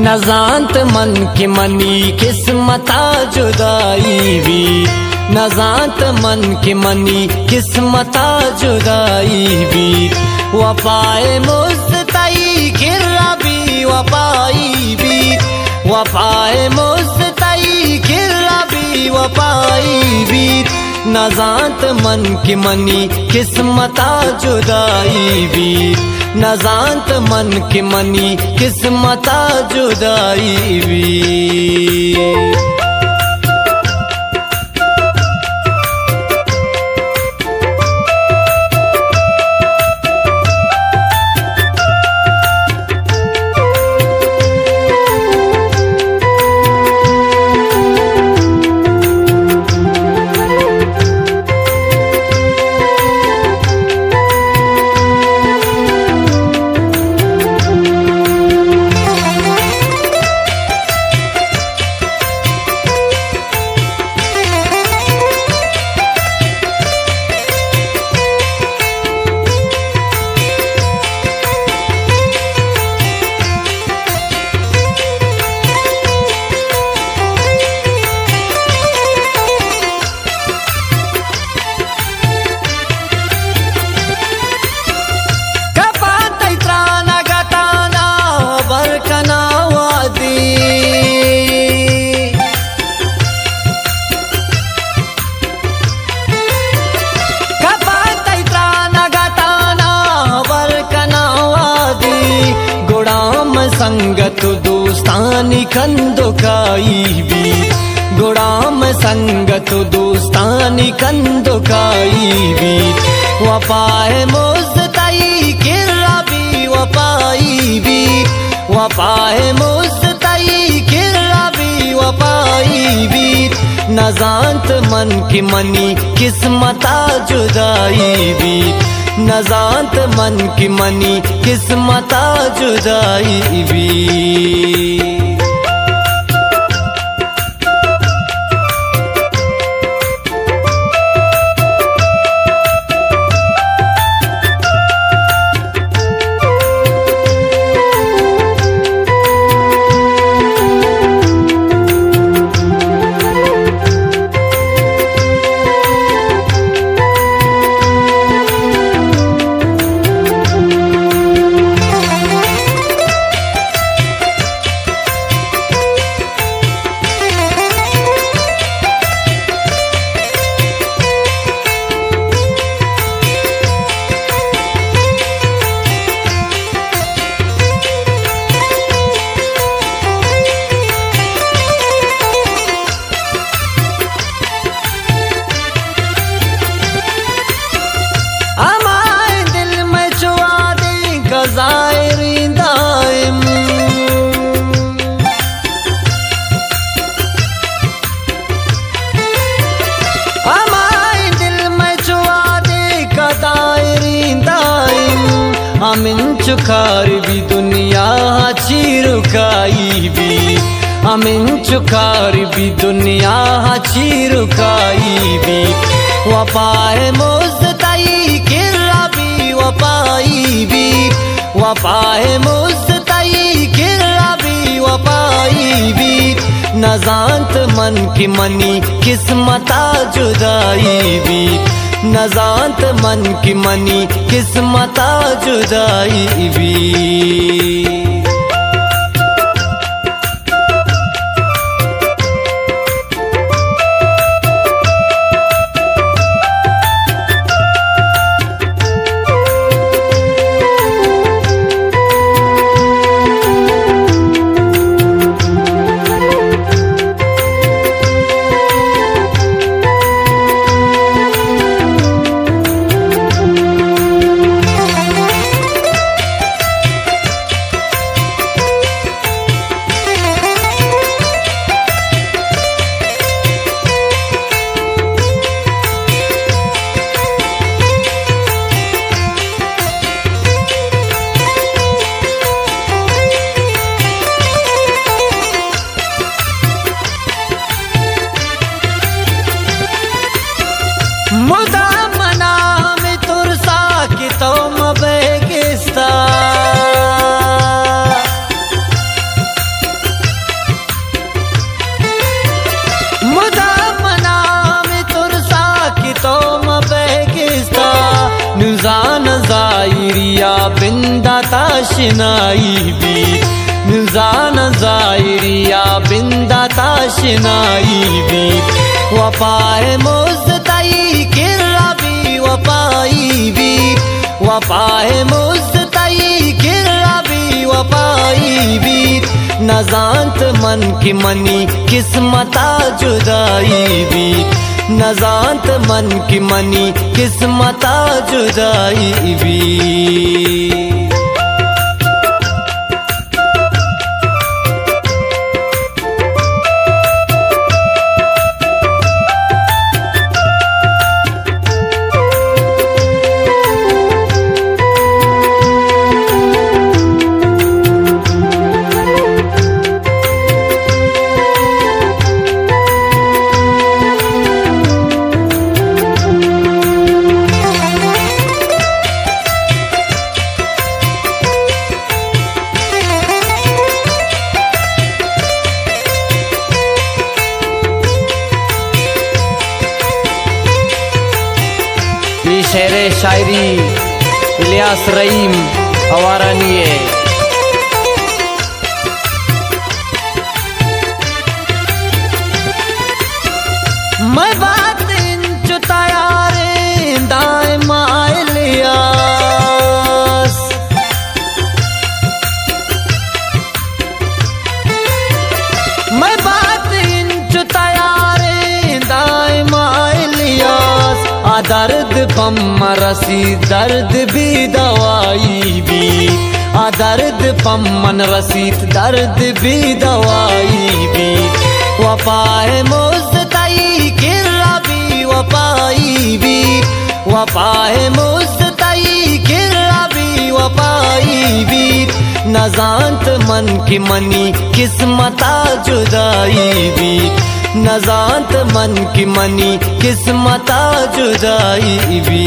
नजांत मन की मनी किस्मता जुदाई भी, नजांत मन की मनी किस्मता जुदाई भी। वफाए मुस्तई खिरा भी वफाई भी, वफाए मुस्तई खिरा भी वफाई भी। नजांत मन की मनी किस्मता जुदाई भी, नजांत मन की मनी किस्मता जुदाई भी। संगत दोस्तानी कंदुकाई भी, गुलाम संगत दोस्तानी कंदुकाई भी। वफाए मुस्तई खिरा भी वफाई भी, वफाए मुस्तई खिरा भी वफाई भी। नजांत मन की मनी किस्मता जुदाई भी, नजांत मन की मनी किस्मता जुदाई भी। अमिन चुखार भी दुनिया चिरुकाई भी, अमिन चुखार भी दुनिया चिरुकाई भी। वफाए मुस्तई खिरा भी वफाई भी, वफाए मुस्तई खिरा भी वफाई भी। नजांत मन की मनी किस्मता जुदाई भी, नजांत मन की मनी किस्मता जुदाई भी। ताशनाई भी मिजान ज़ाहिरिया बिंदा ताशनाई भी वफाए मुस्तई किराबी वफाई भी वफाए मुस्तई किराबी वफाई भी नजांत मन की मनी किस्मता जुदाई भी नजांत मन की मनी किस्मता जुदाई भी। शेर शायरी इलियास रहीम हवारानिए। मैं बात इंचु तैयारे दाए माए लियास मैं बात इंचु तैयारे दाए माए लियास आ दर्द पम रसी दर्द भी दवाई भी आ दर्द पम मन रसीद दर्द भी दवाई भी वफाए मुस्तई किराबी वफाई भी वफाए मुस्तई किराबी वफाई भी नजांत मन की मनी किस्मता जुदाई भी नजांत मन की मनी किस्मता जुदाई भी।